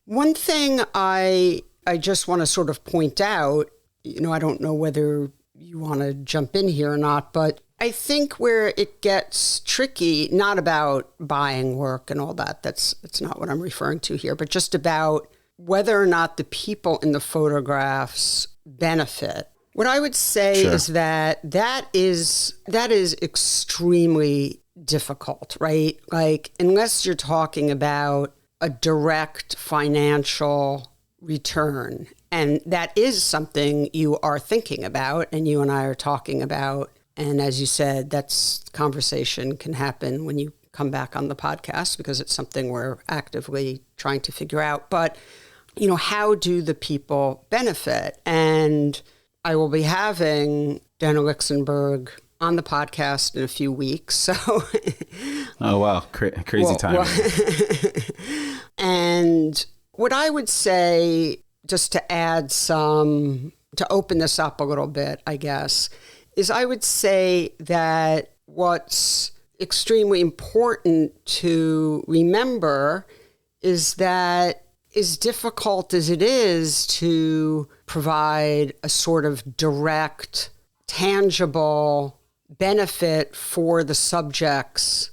Speaker 1: One thing I just want to sort of point out, I don't know whether you want to jump in here or not, but I think where it gets tricky, not about buying work and all that, that's not what I'm referring to here, but just about whether or not the people in the photographs benefit. What I would say
Speaker 3: Sure.
Speaker 1: is that is extremely difficult, right? Like, unless you're talking about a direct financial return, and that is something you are thinking about and you and I are talking about. And as you said, that's conversation can happen when you come back on the podcast, because it's something we're actively trying to figure out. But, how do the people benefit? And I will be having Dana Lichtenberg on the podcast in a few weeks. So,
Speaker 3: Oh, wow. Crazy time.
Speaker 1: And what I would say, just to add to open this up a little bit, I guess, is I would say that what's extremely important to remember is that, as difficult as it is to provide a sort of direct, tangible benefit for the subjects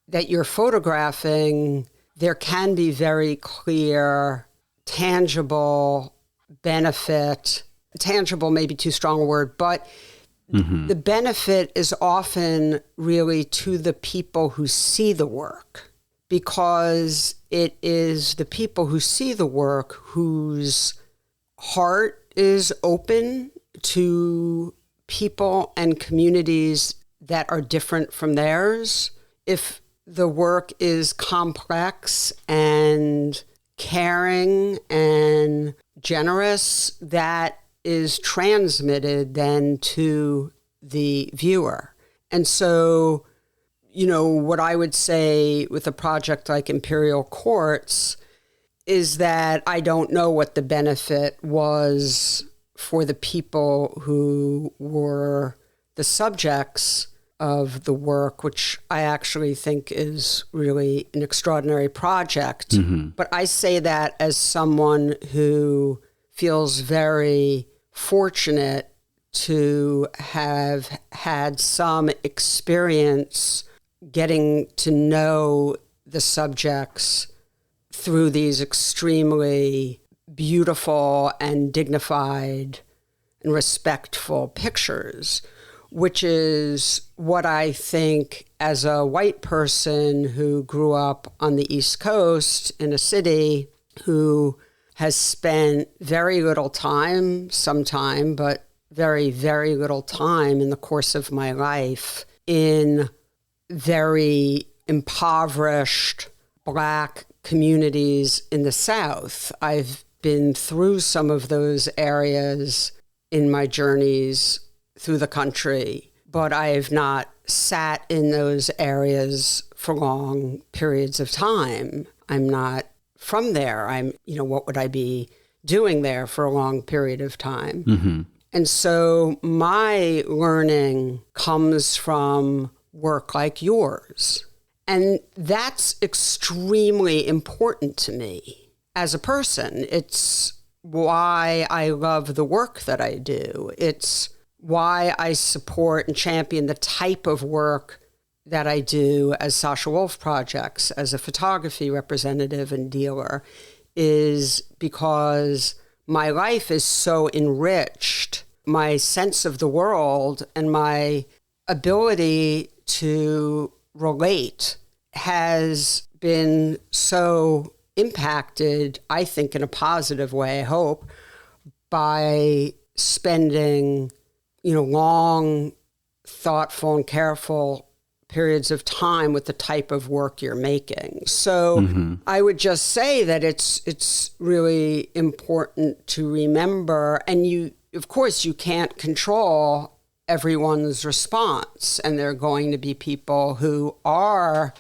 Speaker 1: that you're photographing, there can be very clear, tangible benefit. Tangible may be too strong a word, but the benefit is often really to the people who see the work, because it is the people who see the work whose heart is open to people and communities that are different from theirs. If the work is complex and caring and generous, that is transmitted then to the viewer. And so, what I would say with a project like Imperial Courts is that I don't know what the benefit was for the people who were the subjects of the work, which I actually think is really an extraordinary project. But I say that as someone who feels very fortunate to have had some experience getting to know the subjects through these extremely beautiful and dignified and respectful pictures, which is what I think, as a white person who grew up on the East Coast in a city, who has spent very little time, but very, very little time in the course of my life in very impoverished Black communities in the South. I've been through some of those areas in my journeys through the country, but I have not sat in those areas for long periods of time. I'm not from there. What would I be doing there for a long period of time?
Speaker 3: Mm-hmm.
Speaker 1: And so my learning comes from work like yours. And that's extremely important to me as a person. It's why I love the work that I do. It's why I support and champion the type of work that I do as Sasha Wolf Projects, as a photography representative and dealer, is because my life is so enriched. My sense of the world and my ability to relate has been so impacted, I think in a positive way, I hope, by spending, long, thoughtful and careful periods of time with the type of work you're making. So I would just say that it's really important to remember, and of course you can't control everyone's response, and there are going to be people who are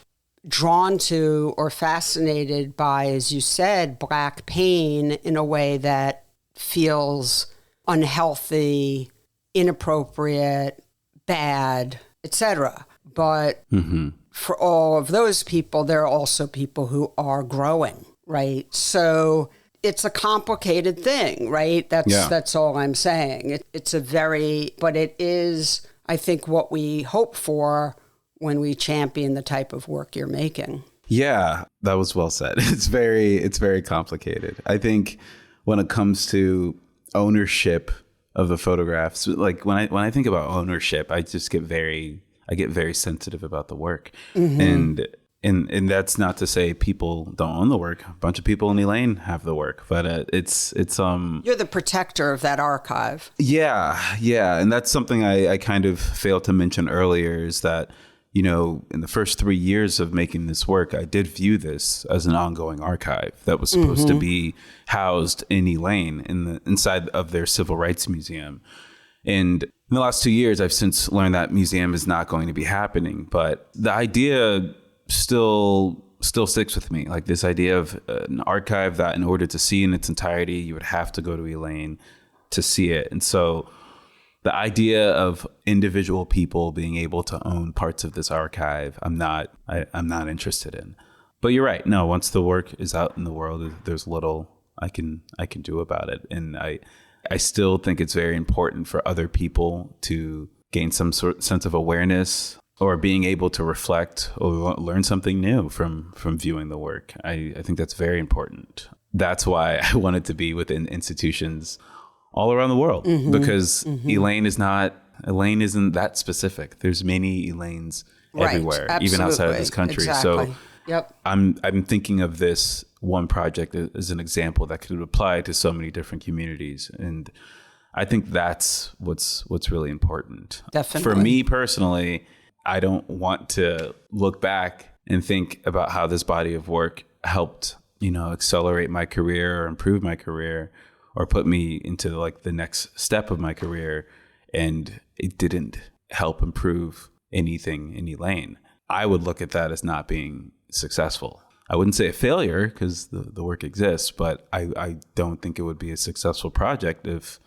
Speaker 1: drawn to or fascinated by, as you said, Black pain in a way that feels unhealthy, inappropriate, bad, etc. But for all of those people, there are also people who are growing, right? So it's a complicated thing, right? That's all I'm saying. But it is, I think, what we hope for when we champion the type of work you're making.
Speaker 3: Yeah, that was well said. It's very complicated. I think when it comes to ownership of the photographs, like when I think about ownership, I just get very sensitive about the work. And that's not to say people don't own the work. A bunch of people in Elaine have the work, but it's
Speaker 1: you're the protector of that archive.
Speaker 3: Yeah, and that's something I kind of failed to mention earlier, is that in the first 3 years of making this work, I did view this as an ongoing archive that was supposed to be housed in Elaine inside of their Civil Rights Museum. And in the last 2 years, I've since learned that museum is not going to be happening, but the idea still sticks with me. Like this idea of an archive that in order to see in its entirety, you would have to go to Elaine to see it. And so the idea of individual people being able to own parts of this archive, I'm not interested in. But you're right. No, once the work is out in the world, there's little I can do about it. And I still think it's very important for other people to gain some sort of sense of awareness or being able to reflect or learn something new from viewing the work. I think that's very important. That's why I wanted to be within institutions all around the world, because Elaine isn't that specific. There's many Elaines everywhere, even outside of this country.
Speaker 1: Exactly.
Speaker 3: So I'm thinking of this one project as an example that could apply to so many different communities. And I think that's what's really important.
Speaker 1: Definitely.
Speaker 3: For me personally, I don't want to look back and think about how this body of work helped, accelerate my career or improve my career or put me into like the next step of my career, and it didn't help improve anything in Elaine. I would look at that as not being successful. I wouldn't say a failure because the work exists, but I don't think it would be a successful project if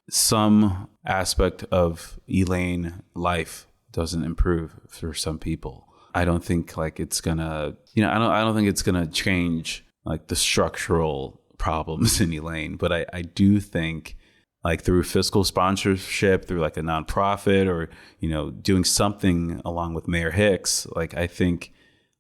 Speaker 3: some aspect of Elaine life doesn't improve for some people. I don't think like it's gonna, I don't think it's gonna change like the structural problems in Elaine, but I do think like through fiscal sponsorship, through like a nonprofit or, doing something along with Mayor Hicks, like I think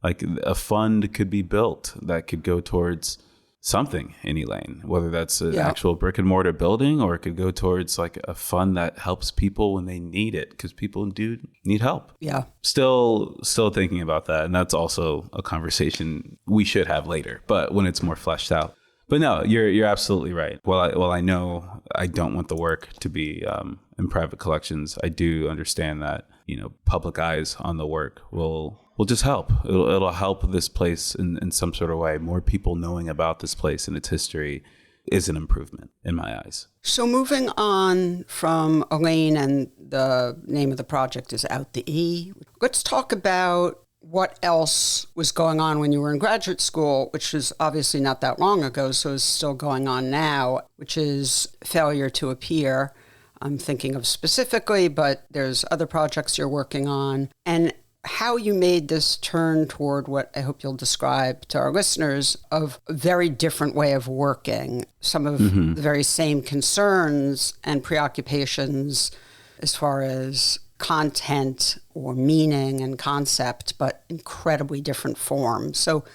Speaker 3: like a fund could be built that could go towards something in Elaine, whether that's an actual brick and mortar building, or it could go towards like a fund that helps people when they need it, because people do need help.
Speaker 1: Yeah.
Speaker 3: Still thinking about that. And that's also a conversation we should have later, but when it's more fleshed out. But no, you're absolutely right. Well, I know I don't want the work to be in private collections. I do understand that, public eyes on the work will just help. It'll help this place in some sort of way. More people knowing about this place and its history is an improvement in my eyes.
Speaker 1: So moving on from Elaine, and the name of the project is Out the E. Let's talk about what else was going on when you were in graduate school, which is obviously not that long ago, so is still going on now, which is Failure to Appear. I'm thinking of specifically, but there's other projects you're working on. And how you made this turn toward what I hope you'll describe to our listeners of a very different way of working, some of the very same concerns and preoccupations as far as content or meaning and concept, but incredibly different forms. So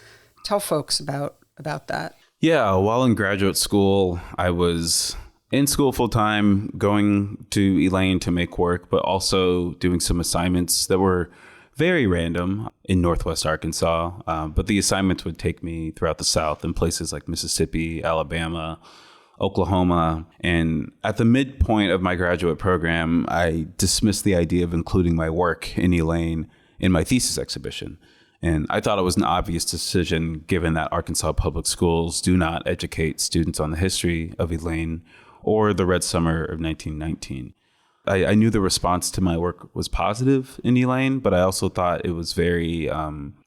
Speaker 1: tell folks about that.
Speaker 3: Yeah, while in graduate school, I was in school full time, going to Elaine to make work, but also doing some assignments that were very random in Northwest Arkansas. But the assignments would take me throughout the South in places like Mississippi, Alabama, Oklahoma. And at the midpoint of my graduate program, I dismissed the idea of including my work in Elaine in my thesis exhibition. And I thought it was an obvious decision, given that Arkansas public schools do not educate students on the history of Elaine or the Red Summer of 1919. I knew the response to my work was positive in Elaine, but I also thought it was very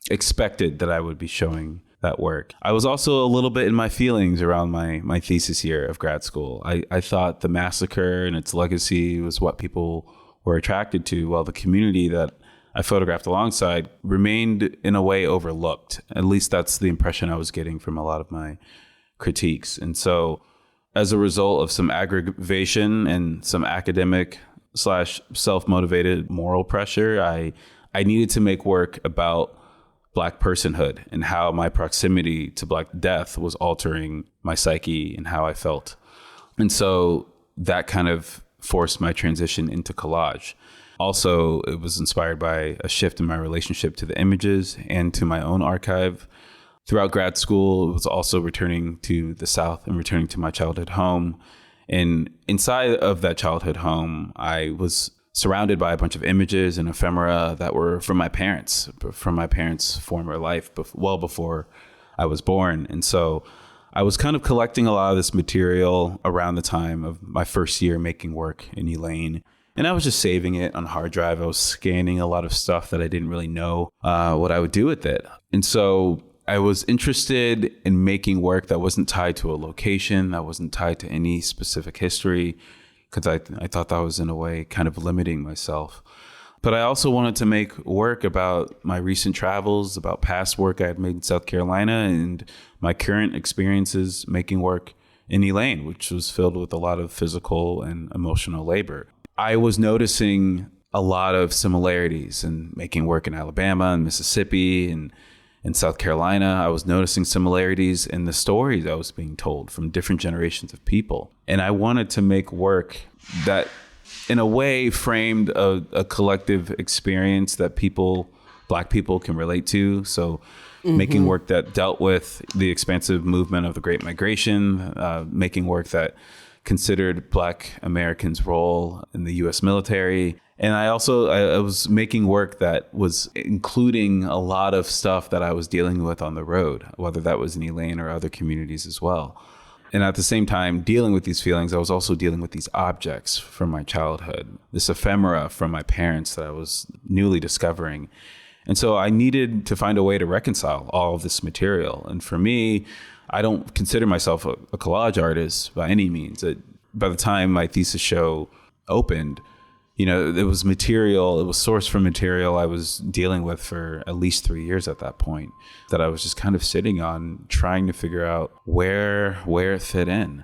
Speaker 3: expected that I would be showing that work. I was also a little bit in my feelings around my thesis year of grad school. I thought the massacre and its legacy was what people were attracted to, while the community that I photographed alongside remained in a way overlooked. At least that's the impression I was getting from a lot of my critiques. And so as a result of some aggravation and some academic / self-motivated moral pressure, I needed to make work about Black personhood and how my proximity to Black death was altering my psyche and how I felt. And so that kind of forced my transition into collage. Also, it was inspired by a shift in my relationship to the images and to my own archive. Throughout grad school, it was also returning to the South and returning to my childhood home. And inside of that childhood home, I was surrounded by a bunch of images and ephemera that were from my parents' former life, well before I was born. And so I was kind of collecting a lot of this material around the time of my first year making work in Elaine. And I was just saving it on a hard drive. I was scanning a lot of stuff that I didn't really know what I would do with it. And so I was interested in making work that wasn't tied to a location, that wasn't tied to any specific history, because I thought that was in a way kind of limiting myself. But I also wanted to make work about my recent travels, about past work I had made in South Carolina, and my current experiences making work in Elaine, which was filled with a lot of physical and emotional labor. I was noticing a lot of similarities in making work in Alabama and Mississippi and in South Carolina. I was noticing similarities in the stories I was being told from different generations of people. And I wanted to make work that in a way framed a collective experience that Black people can relate to. So making work that dealt with the expansive movement of the Great Migration, making work that considered Black Americans' role in the U.S. military. And I was making work that was including a lot of stuff that I was dealing with on the road, whether that was in Elaine or other communities as well. And at the same time, dealing with these feelings, I was also dealing with these objects from my childhood, this ephemera from my parents that I was newly discovering. And so I needed to find a way to reconcile all of this material. And for me, I don't consider myself a collage artist by any means. By the time my thesis show opened, it was sourced from material I was dealing with for at least 3 years at that point, that I was just kind of sitting on, trying to figure out where it fit in.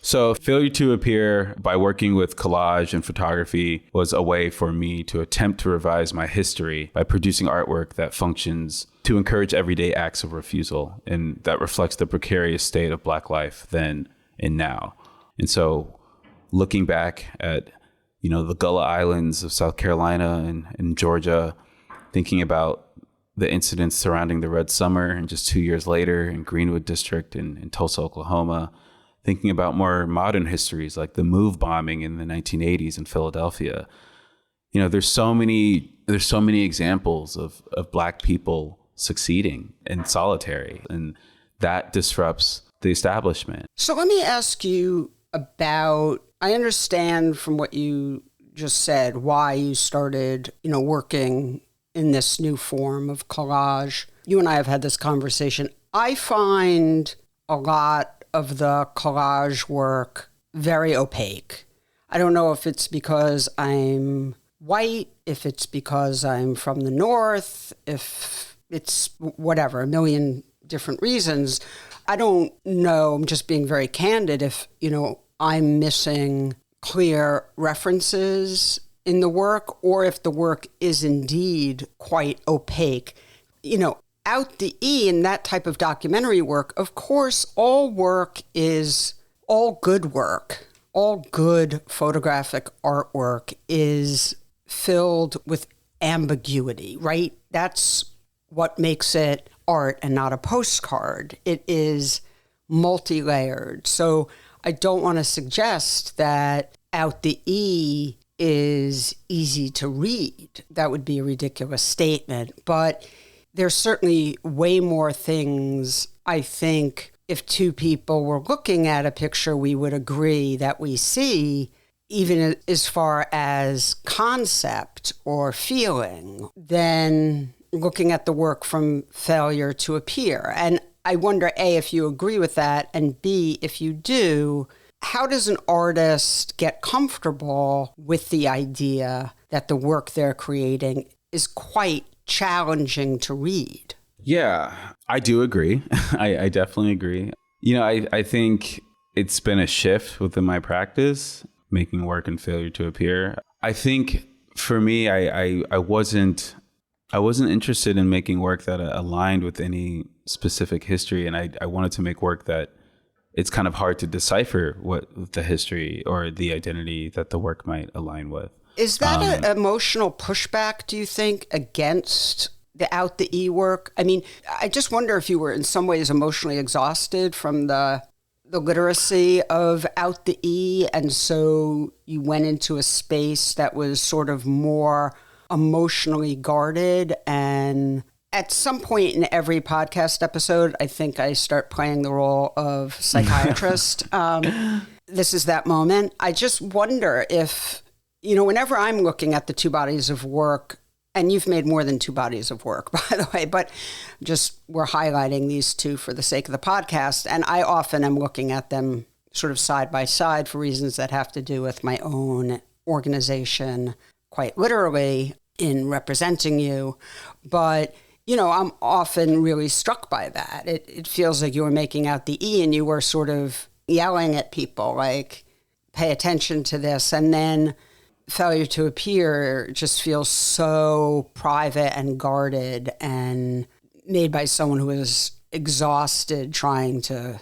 Speaker 3: So Failure to Appear, by working with collage and photography, was a way for me to attempt to revise my history by producing artwork that functions to encourage everyday acts of refusal, and that reflects the precarious state of Black life then and now. And so looking back at the Gullah Islands of South Carolina and Georgia, thinking about the incidents surrounding the Red Summer, and just 2 years later in Greenwood District in Tulsa, Oklahoma, thinking about more modern histories like the MOVE bombing in the 1980s in Philadelphia. There's so many examples of Black people succeeding in solitary, and that disrupts the establishment.
Speaker 1: So let me ask you about, I understand from what you just said why you started, working in this new form of collage. You and I have had this conversation. I find a lot of the collage work very opaque. I don't know if it's because I'm white, if it's because I'm from the North, if it's whatever, a million different reasons. I don't know, I'm just being very candid, if, I'm missing clear references in the work, or if the work is indeed quite opaque. Out the E in that type of documentary work, of course, all good work, all good photographic artwork is filled with ambiguity, right? That's what makes it art and not a postcard. It is multi-layered. So I don't want to suggest that Out the E is easy to read. That would be a ridiculous statement. But there's certainly way more things, I think, if two people were looking at a picture, we would agree that we see, even as far as concept or feeling, than looking at the work from Failure to Appear. And I wonder, A, if you agree with that, and B, if you do, how does an artist get comfortable with the idea that the work they're creating is quite challenging to read?
Speaker 3: Yeah, I do agree. I definitely agree. I think it's been a shift within my practice, making work and Failure to Appear. I think for me, I wasn't interested in making work that aligned with any specific history. And I wanted to make work that it's kind of hard to decipher what the history or the identity that the work might align with.
Speaker 1: Is that an emotional pushback, do you think, against the Out the E work? I mean, I just wonder if you were in some ways emotionally exhausted from the literacy of Out the E, and so you went into a space that was sort of more emotionally guarded. And at some point in every podcast episode, I think I start playing the role of psychiatrist. This is that moment. I just wonder if, whenever I'm looking at the two bodies of work, and you've made more than two bodies of work, by the way, but just we're highlighting these two for the sake of the podcast. And I often am looking at them sort of side by side for reasons that have to do with my own organization, quite literally, in representing you. But, I'm often really struck by that. It feels like you were making Out the E and you were sort of yelling at people, like, pay attention to this. And then Failure to Appear just feels so private and guarded and made by someone who is exhausted trying to,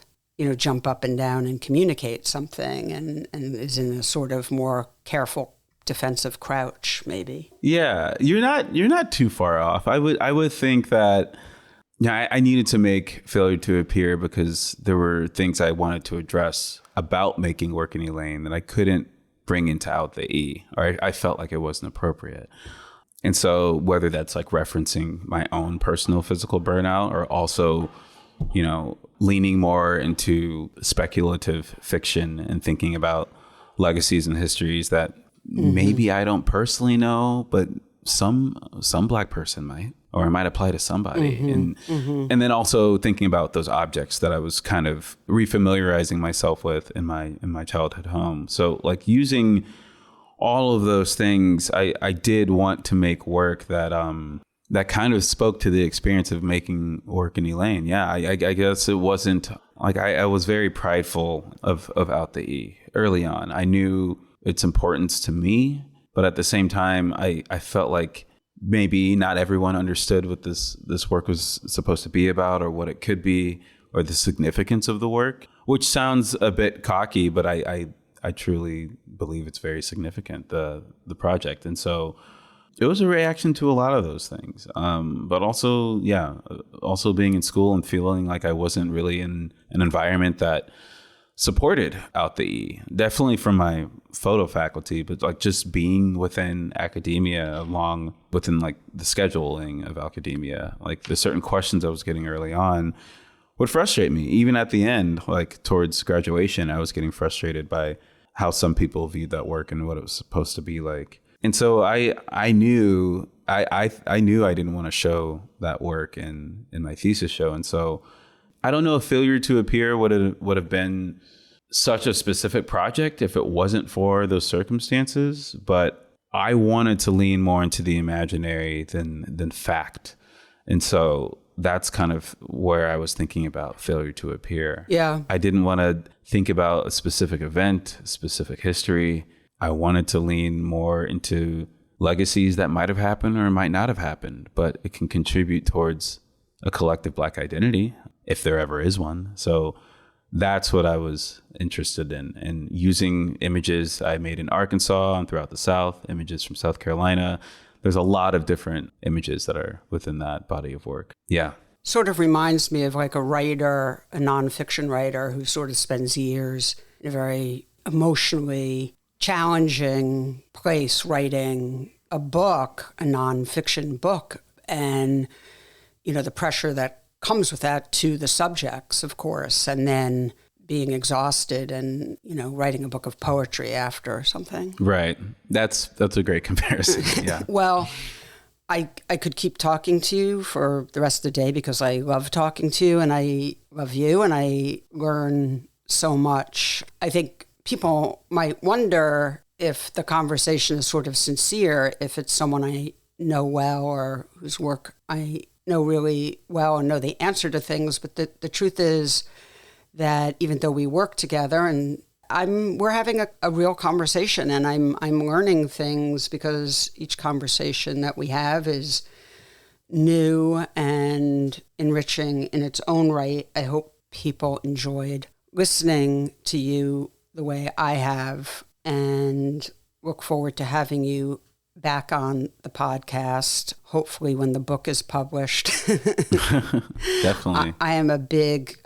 Speaker 1: jump up and down and communicate something and is in a sort of more careful defensive crouch, maybe.
Speaker 3: Yeah, you're not too far off. I would think that I needed to make Failure to Appear because there were things I wanted to address about making work in Elaine that I couldn't bring into Out the E, or I felt like it wasn't appropriate. And so whether that's like referencing my own personal physical burnout or also, leaning more into speculative fiction and thinking about legacies and histories that maybe I don't personally know, but some Black person might, or it might apply to somebody. And then also thinking about those objects that I was kind of refamiliarizing myself with in my childhood home. So like using all of those things, I did want to make work that that kind of spoke to the experience of making work in Elaine. Yeah, I guess it wasn't like I was very prideful of Out the E early on. I knew its importance to me, but at the same time, I felt like maybe not everyone understood what this work was supposed to be about or what it could be or the significance of the work, which sounds a bit cocky, but I truly believe it's very significant, the project. And so it was a reaction to a lot of those things. But also, also being in school and feeling like I wasn't really in an environment that supported Out the E, definitely from my photo faculty, but like just being within academia within like the scheduling of academia, like the certain questions I was getting early on would frustrate me. Even at the end, like towards graduation, I was getting frustrated by how some people viewed that work and what it was supposed to be like. And so I knew I didn't want to show that work in my thesis show. And so I don't know if Failure to Appear would have been such a specific project if it wasn't for those circumstances, but I wanted to lean more into the imaginary than fact. And so that's kind of where I was thinking about Failure to Appear.
Speaker 1: Yeah.
Speaker 3: I didn't want to think about a specific event, a specific history. I wanted to lean more into legacies that might have happened or might not have happened, but it can contribute towards a collective Black identity if there ever is one. So that's what I was interested in, and using images I made in Arkansas and throughout the South, images from South Carolina. There's a lot of different images that are within that body of work. Yeah.
Speaker 1: Sort of reminds me of like a writer, a nonfiction writer who sort of spends years in a very emotionally challenging place writing a book, a nonfiction book, and, you know, the pressure that comes with that to the subjects, of course, and then being exhausted and, you know, writing a book of poetry after or something.
Speaker 3: Right. That's a great comparison. Yeah.
Speaker 1: Well, I could keep talking to you for the rest of the day because I love talking to you and I love you and I learn so much. I think people might wonder if the conversation is sort of sincere, if it's someone I know well or whose work I know really well and know the answer to things. But the truth is that even though we work together and we're having a real conversation, and I'm learning things because each conversation that we have is new and enriching in its own right. I hope people enjoyed listening to you the way I have, and look forward to having you back on the podcast, hopefully when the book is published.
Speaker 3: Definitely.
Speaker 1: I am a big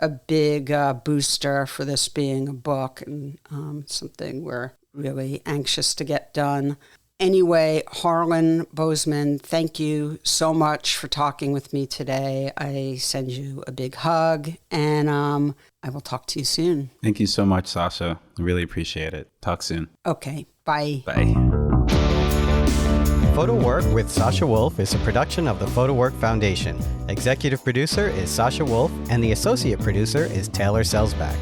Speaker 1: booster for this being a book, and something we're really anxious to get done. Anyway, Harlan Bozeman, thank you so much for talking with me today. I send you a big hug, and I will talk to you soon.
Speaker 3: Thank you so much, Sasha. I really appreciate it. Talk soon.
Speaker 1: Okay, bye.
Speaker 3: Bye.
Speaker 2: PhotoWork with Sasha Wolf is a production of the PhotoWork Foundation. Executive producer is Sasha Wolf, and the associate producer is Taylor Selsback.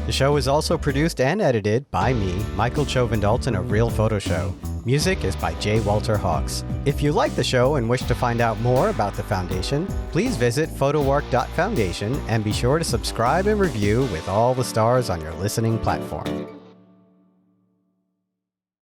Speaker 2: The show is also produced and edited by me, Michael Chovin-Dalton of Real Photo Show. Music is by J. Walter Hawks. If you like the show and wish to find out more about the Foundation, please visit photowork.foundation and be sure to subscribe and review with all the stars on your listening platform.